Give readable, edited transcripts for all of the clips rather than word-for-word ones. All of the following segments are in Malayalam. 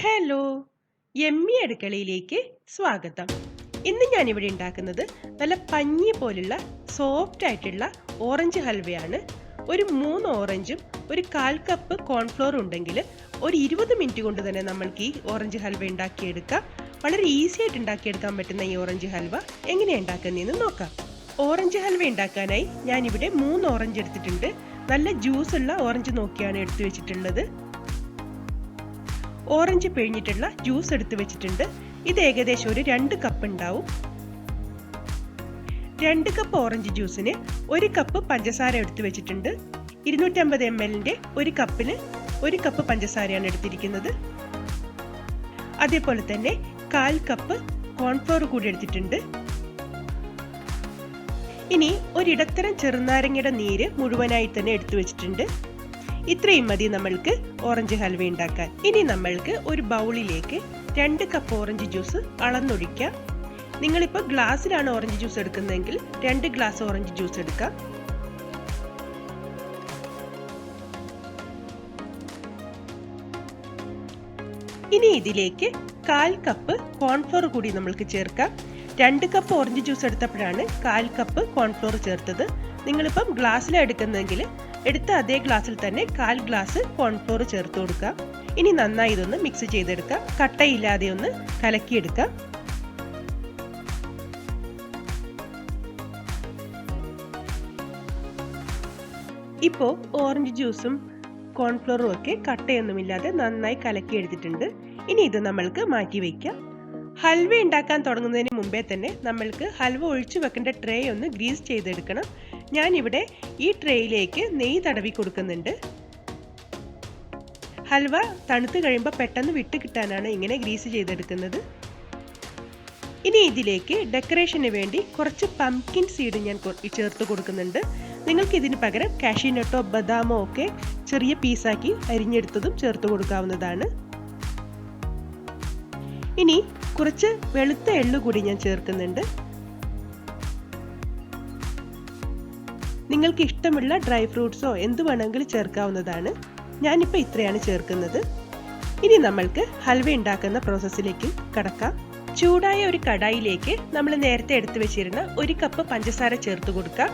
ഹലോ, യമ്മി അടുക്കളയിലേക്ക് സ്വാഗതം. ഇന്ന് ഞാനിവിടെ ഉണ്ടാക്കുന്നത് നല്ല പഞ്ഞി പോലുള്ള സോഫ്റ്റ് ആയിട്ടുള്ള ഓറഞ്ച് ഹൽവയാണ്. ഒരു 3 ഓറഞ്ചും ഒരു 1/4 കപ്പ് കോൺഫ്ലോർ ഉണ്ടെങ്കിൽ ഒരു 20 മിനിറ്റ് കൊണ്ട് തന്നെ നമ്മൾക്ക് ഈ ഓറഞ്ച് ഹൽവ ഉണ്ടാക്കിയെടുക്കാം. വളരെ ഈസി ആയിട്ട് ഉണ്ടാക്കിയെടുക്കാൻ പറ്റുന്ന ഈ ഓറഞ്ച് ഹൽവ എങ്ങനെയാണ് ഉണ്ടാക്കുന്നതെന്ന് നോക്കാം. ഓറഞ്ച് ഹൽവ ഉണ്ടാക്കാനായി ഞാനിവിടെ 3 ഓറഞ്ച് എടുത്തിട്ടുണ്ട്. നല്ല ജ്യൂസ് ഉള്ള ഓറഞ്ച് നോക്കിയാണ് എടുത്തു വെച്ചിട്ടുള്ളത്. ഓറഞ്ച് പിഴിഞ്ഞിട്ടുള്ള ജ്യൂസ് എടുത്ത് വെച്ചിട്ടുണ്ട്. ഇത് ഏകദേശം ഒരു 2 കപ്പ് ഉണ്ടാവും. 2 കപ്പ് ഓറഞ്ച് ജ്യൂസിന് 1 കപ്പ് പഞ്ചസാര എടുത്ത് വെച്ചിട്ടുണ്ട്. 250 ml ഒരു കപ്പിന് 1 കപ്പ് പഞ്ചസാരയാണ് എടുത്തിരിക്കുന്നത്. അതേപോലെ തന്നെ 1/4 കപ്പ് കോൺഫ്ലോർ കൂടി എടുത്തിട്ടുണ്ട്. ഇനി ഒരിടത്തരം ചെറുനാരങ്ങയുടെ നീര് മുഴുവനായി തന്നെ എടുത്തു വെച്ചിട്ടുണ്ട്. ഇത്രയും മതി നമ്മൾക്ക് ഓറഞ്ച് ഹൽവ ഉണ്ടാക്കാൻ. ഇനി നമ്മൾക്ക് ഒരു ബൗളിലേക്ക് 2 കപ്പ് ഓറഞ്ച് ജ്യൂസ് അളന്നൊഴിക്കാം. നിങ്ങളിപ്പോൾ ഗ്ലാസ്സിലാണ് ഓറഞ്ച് ജ്യൂസ് എടുക്കുന്നതെങ്കിൽ 2 ഗ്ലാസ് ഓറഞ്ച് ജ്യൂസ് എടുക്കാം. ഇനി ഇതിലേക്ക് 1/4 കപ്പ് കോൺഫ്ലോർ കൂടി നമ്മൾക്ക് ചേർക്കാം. 2 കപ്പ് ഓറഞ്ച് ജ്യൂസ് എടുത്തപ്പോഴാണ് 1/4 കപ്പ് കോൺഫ്ലോർ ചേർത്തത്. നിങ്ങളിപ്പം ഗ്ലാസ്സിലാണ് എടുക്കുന്നതെങ്കിൽ എടുത്ത അതേ ഗ്ലാസ്സിൽ തന്നെ 1/4 ഗ്ലാസ് കോൺഫ്ലോർ ചേർത്ത് കൊടുക്കാം. ഇനി നന്നായി ഇതൊന്ന് മിക്സ് ചെയ്തെടുക്കാം. കട്ടയില്ലാതെ ഒന്ന് കലക്കിയെടുക്കാം. ഇപ്പോൾ ഓറഞ്ച് ജ്യൂസും കോൺഫ്ലോറും ഒക്കെ കട്ടയൊന്നുമില്ലാതെ നന്നായി കലക്കി എടുത്തിട്ടുണ്ട്. ഇനി ഇത് നമ്മൾക്ക് മാറ്റി വയ്ക്കാം. ഹൽവ ഉണ്ടാക്കാൻ തുടങ്ങുന്നതിന് മുമ്പേ തന്നെ നമ്മൾക്ക് ഹൽവ ഒഴിച്ചു വെക്കേണ്ട ട്രേ ഒന്ന് ഗ്രീസ് ചെയ്തെടുക്കണം. ഞാനിവിടെ ഈ ട്രേയിലേക്ക് നെയ്യ് തടവി കൊടുക്കുന്നുണ്ട്. ഹൽവ തണുത്ത് കഴിയുമ്പോൾ പെട്ടെന്ന് വിട്ട് കിട്ടാനാണ് ഇങ്ങനെ ഗ്രീസ് ചെയ്തെടുക്കുന്നത്. ഇനി ഇതിലേക്ക് ഡെക്കറേഷന് വേണ്ടി കുറച്ച് പംകിൻ സീഡ് ഞാൻ ചേർത്ത് കൊടുക്കുന്നുണ്ട്. നിങ്ങൾക്ക് ഇതിന് പകരം കാഷ്യൂനട്ടോ ബദാമോ ഒക്കെ ചെറിയ പീസാക്കി അരിഞ്ഞെടുത്തതും ചേർത്ത് കൊടുക്കാവുന്നതാണ്. ഇനി കുറച്ച് വെളുത്ത എള്ളു കൂടി ഞാൻ ചേർക്കുന്നുണ്ട്. നിങ്ങൾക്ക് ഇഷ്ടമുള്ള ഡ്രൈ ഫ്രൂട്ട്സോ എന്ത് വേണമെങ്കിലും ചേർക്കാവുന്നതാണ്. ഞാനിപ്പോൾ ഇത്രയാണ് ചേർക്കുന്നത്. ഇനി നമ്മൾക്ക് ഹൽവ ഉണ്ടാക്കുന്ന പ്രോസസ്സിലേക്ക് കടക്കാം. ചൂടായ ഒരു കടായിലേക്ക് നമ്മൾ നേരത്തെ എടുത്തു വെച്ചിരുന്ന 1 കപ്പ് പഞ്ചസാര ചേർത്ത് കൊടുക്കാം.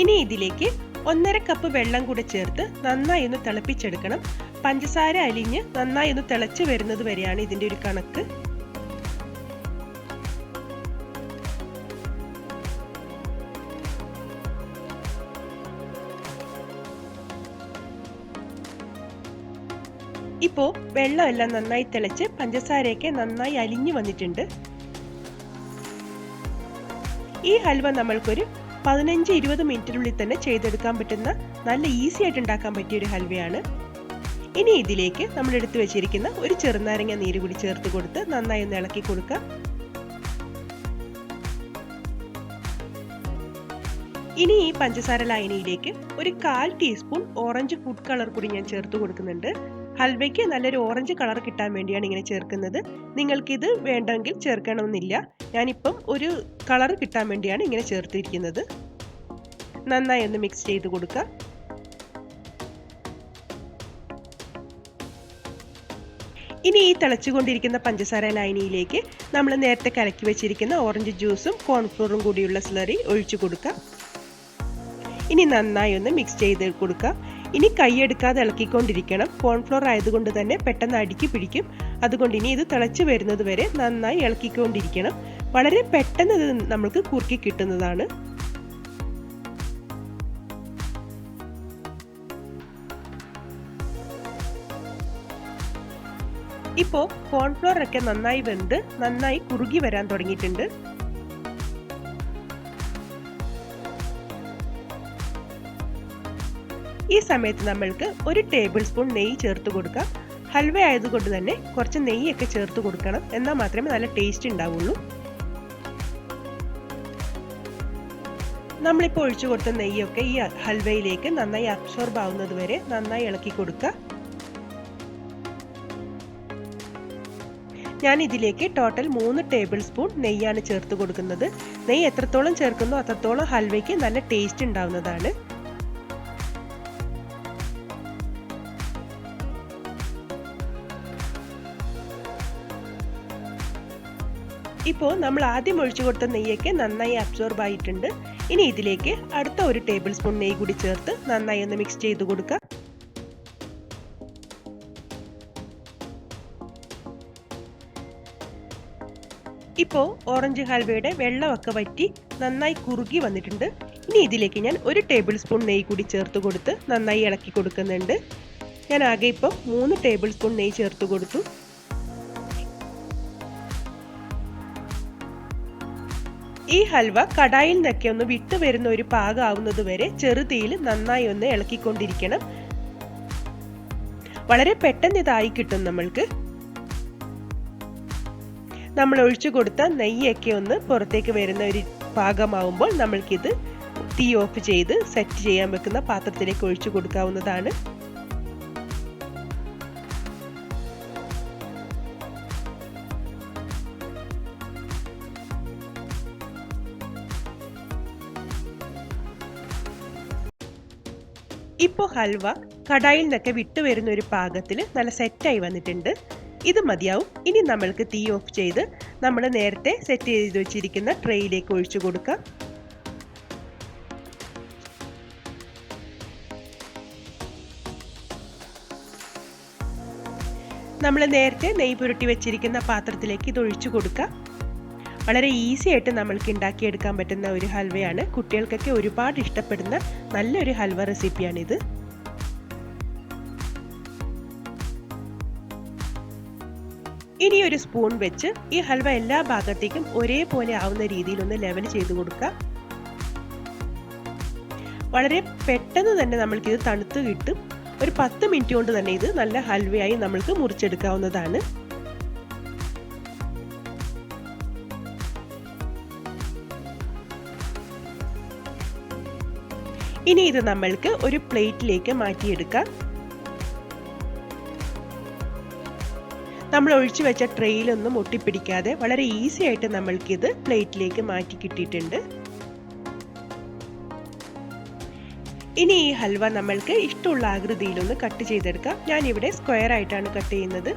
ഇനി ഇതിലേക്ക് 1.5 കപ്പ് വെള്ളം കൂടെ ചേർത്ത് നന്നായി ഒന്ന് തിളപ്പിച്ചെടുക്കണം. പഞ്ചസാര അലിഞ്ഞ് നന്നായി ഒന്ന് തിളച്ച് വരുന്നത് വരെയാണ് ഇതിൻ്റെ ഒരു കണക്ക്. ഇപ്പോൾ വെള്ളമെല്ലാം നന്നായി തിളച്ച് പഞ്ചസാരയൊക്കെ നന്നായി അലിഞ്ഞു വന്നിട്ടുണ്ട്. ഈ ഹൽവ നമ്മൾക്കൊരു 15-20 മിനിറ്റിനുള്ളിൽ തന്നെ ചെയ്തെടുക്കാൻ പറ്റുന്ന നല്ല ഈസി ആയിട്ട് ഉണ്ടാക്കാൻ പറ്റിയ ഒരു ഹൽവയാണ്. ഇനി ഇതിലേക്ക് നമ്മൾ എടുത്തു വെച്ചിരിക്കുന്ന ഒരു ചെറുനാരങ്ങ നീര് കൂടി ചേർത്ത് കൊടുത്ത് നന്നായി ഒന്ന് ഇളക്കി കൊടുക്കാം. ഇനി ഈ പഞ്ചസാര ലായനിയിലേക്ക് ഒരു 1/4 ടീസ്പൂൺ ഓറഞ്ച് ഫുഡ് കളർ കൂടി ഞാൻ ചേർത്ത് കൊടുക്കുന്നുണ്ട്. ഹൽവയ്ക്ക് നല്ലൊരു ഓറഞ്ച് കളർ കിട്ടാൻ വേണ്ടിയാണ് ഇങ്ങനെ ചേർക്കുന്നത്. നിങ്ങൾക്കിത് വേണ്ടെങ്കിൽ ചേർക്കണമെന്നില്ല. ഞാനിപ്പം ഒരു കളർ കിട്ടാൻ വേണ്ടിയാണ് ഇങ്ങനെ ചേർത്തിരിക്കുന്നത്. നന്നായി ഒന്ന് മിക്സ് ചെയ്ത് കൊടുക്കാം. ഇനി ഈ തിളച്ചുകൊണ്ടിരിക്കുന്ന പഞ്ചസാര ലായനിയിലേക്ക് നമ്മൾ നേരത്തെ കലക്കി വെച്ചിരിക്കുന്ന ഓറഞ്ച് ജ്യൂസും കോൺഫ്ലോറും കൂടിയുള്ള സ്ലറി ഒഴിച്ചു കൊടുക്കാം. ഇനി നന്നായി ഒന്ന് മിക്സ് ചെയ്ത് കൊടുക്കാം. ഇനി കൈയെടുക്കാതെ ഇളക്കിക്കൊണ്ടിരിക്കണം. കോൺഫ്ലോർ ആയതുകൊണ്ട് തന്നെ പെട്ടെന്ന് അടുക്കി പിടിക്കും. അതുകൊണ്ട് ഇനി ഇത് തിളച്ച് വരുന്നത് വരെ നന്നായി ഇളക്കിക്കൊണ്ടിരിക്കണം. വളരെ പെട്ടെന്ന് ഇത് നമുക്ക് കുറുക്കി കിട്ടുന്നതാണ്. ഇപ്പോൾ കോൺഫ്ലോർ ഒക്കെ നന്നായി വെന്ത് നന്നായി കുറുകി വരാൻ തുടങ്ങിയിട്ടുണ്ട്. ഈ സമയത്ത് നമ്മൾക്ക് 1 ടേബിൾ സ്പൂൺ നെയ്യ് ചേർത്ത് കൊടുക്കാം. ഹൽവ ആയതുകൊണ്ട് തന്നെ കുറച്ച് നെയ്യൊക്കെ ചേർത്ത് കൊടുക്കണം. എന്നാൽ മാത്രമേ നല്ല ടേസ്റ്റ് ഉണ്ടാവുള്ളൂ. നമ്മളിപ്പോൾ ഒഴിച്ചു കൊടുത്ത നെയ്യൊക്കെ ഈ ഹൽവയിലേക്ക് നന്നായി അബ്സോർബ് ആവുന്നത് വരെ നന്നായി ഇളക്കി കൊടുക്കുക. ഞാൻ ഇതിലേക്ക് ടോട്ടൽ 3 ടേബിൾ സ്പൂൺ നെയ്യാണ് ചേർത്ത് കൊടുക്കുന്നത്. നെയ്യ് എത്രത്തോളം ചേർക്കുന്നോ അത്രത്തോളം ഹൽവയ്ക്ക് നല്ല ടേസ്റ്റ് ഉണ്ടാവുന്നതാണ്. ഇപ്പോൾ നമ്മൾ ആദ്യം ഒഴിച്ചു കൊടുത്ത നെയ്യൊക്കെ നന്നായി അബ്സോർബ് ആയിട്ടുണ്ട്. ഇനി ഇതിലേക്ക് അടുത്ത 1 ടേബിൾ സ്പൂൺ നെയ്യ് കൂടി ചേർത്ത് നന്നായി ഒന്ന് മിക്സ് ചെയ്ത് കൊടുക്കുക. ഇപ്പോൾ ഓറഞ്ച് ഹൽവയുടെ വെള്ളമൊക്കെ വറ്റി നന്നായി കുറുകി വന്നിട്ടുണ്ട്. ഇനി ഇതിലേക്ക് ഞാൻ 1 ടേബിൾ സ്പൂൺ നെയ്യ് കൂടി ചേർത്ത് കൊടുത്ത് നന്നായി ഇളക്കി കൊടുക്കുന്നുണ്ട്. ഞാൻ ആകെ ഇപ്പോൾ 3 ടേബിൾ സ്പൂൺ നെയ്യ് ചേർത്ത് കൊടുത്തു. ഈ ഹൽവ കടായിൽ നിന്നൊക്കെ ഒന്ന് വിട്ടു വരുന്ന ഒരു പാകമാവുന്നത് വരെ ചെറുതീയിൽ നന്നായി ഒന്ന് ഇളക്കിക്കൊണ്ടിരിക്കണം. വളരെ പെട്ടെന്ന് ഇതായി കിട്ടും. നമ്മൾ ഒഴിച്ചു കൊടുത്ത നെയ്യൊക്കെ ഒന്ന് പുറത്തേക്ക് വരുന്ന ഒരു പാകമാവുമ്പോൾ നമ്മൾക്കിത് തീ ഓഫ് ചെയ്ത് സെറ്റ് ചെയ്യാൻ വെക്കുന്ന പാത്രത്തിലേക്ക് ഒഴിച്ചു കൊടുക്കാവുന്നതാണ്. ഇപ്പോൾ ഹൽവ കടായിൽ നിന്നൊക്കെ വിട്ടു വരുന്ന ഒരു പാകത്തിൽ നല്ല സെറ്റായി വന്നിട്ടുണ്ട്. ഇത് മതിയാവും. ഇനി നമ്മൾക്ക് തീ ഓഫ് ചെയ്ത് നമ്മൾ നേരത്തെ സെറ്റ് ചെയ്ത് വെച്ചിരിക്കുന്ന ട്രേയിലേക്ക് ഒഴിച്ചു കൊടുക്കാം. നമ്മൾ നേരത്തെ നെയ്യ് പുരട്ടി വെച്ചിരിക്കുന്ന പാത്രത്തിലേക്ക് ഇത് ഒഴിച്ചു കൊടുക്കാം. വളരെ ഈസി ആയിട്ട് നമ്മൾക്ക് ഉണ്ടാക്കിയെടുക്കാൻ പറ്റുന്ന ഒരു ഹൽവയാണ്. കുട്ടികൾക്കൊക്കെ ഒരുപാട് ഇഷ്ടപ്പെടുന്ന നല്ലൊരു ഹൽവ റെസിപ്പിയാണിത്. ഇനി ഒരു സ്പൂൺ വെച്ച് ഈ ഹൽവ എല്ലാ ഭാഗത്തേക്കും ഒരേപോലെ ആവുന്ന രീതിയിൽ ഒന്ന് ലെവൽ ചെയ്ത് കൊടുക്കാം. വളരെ പെട്ടെന്ന് തന്നെ നമ്മൾക്കിത് തണുത്ത് കിട്ടും. ഒരു 10 മിനിറ്റ് കൊണ്ട് തന്നെ ഇത് നല്ല ഹൽവയായി നമ്മൾക്ക് മുറിച്ചെടുക്കാവുന്നതാണ്. ഇനി ഇത് നമ്മൾക്ക് ഒരു പ്ലേറ്റിലേക്ക് മാറ്റിയെടുക്കാം. നമ്മൾ ഒഴിച്ചു വെച്ച ട്രേയിലൊന്നും ഒട്ടിപ്പിടിക്കാതെ വളരെ ഈസി ആയിട്ട് നമ്മൾക്കിത് പ്ലേറ്റിലേക്ക് മാറ്റി കിട്ടിയിട്ടുണ്ട്. ഇനി ഈ ഹൽവ നമ്മൾക്ക് ഇഷ്ടമുള്ള ആകൃതിയിലൊന്ന് കട്ട് ചെയ്തെടുക്കാം. ഞാനിവിടെ സ്ക്വയർ ആയിട്ടാണ് കട്ട് ചെയ്യുന്നത്.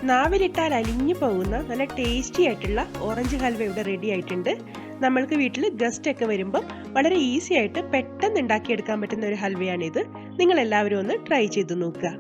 നാവിലിട്ടാൽ അലിഞ്ഞു പോകുന്ന നല്ല ടേസ്റ്റി ആയിട്ടുള്ള ഓറഞ്ച് ഹൽവ ഇവിടെ റെഡി ആയിട്ടുണ്ട്. നമ്മൾക്ക് വീട്ടിൽ ഗസ്റ്റ് ഒക്കെ വരുമ്പോൾ വളരെ ഈസി ആയിട്ട് പെട്ടെന്ന് ഉണ്ടാക്കിയെടുക്കാൻ പറ്റുന്ന ഒരു ഹൽവയാണിത്. നിങ്ങൾ എല്ലാവരും ഒന്ന് ട്രൈ ചെയ്ത് നോക്കുക.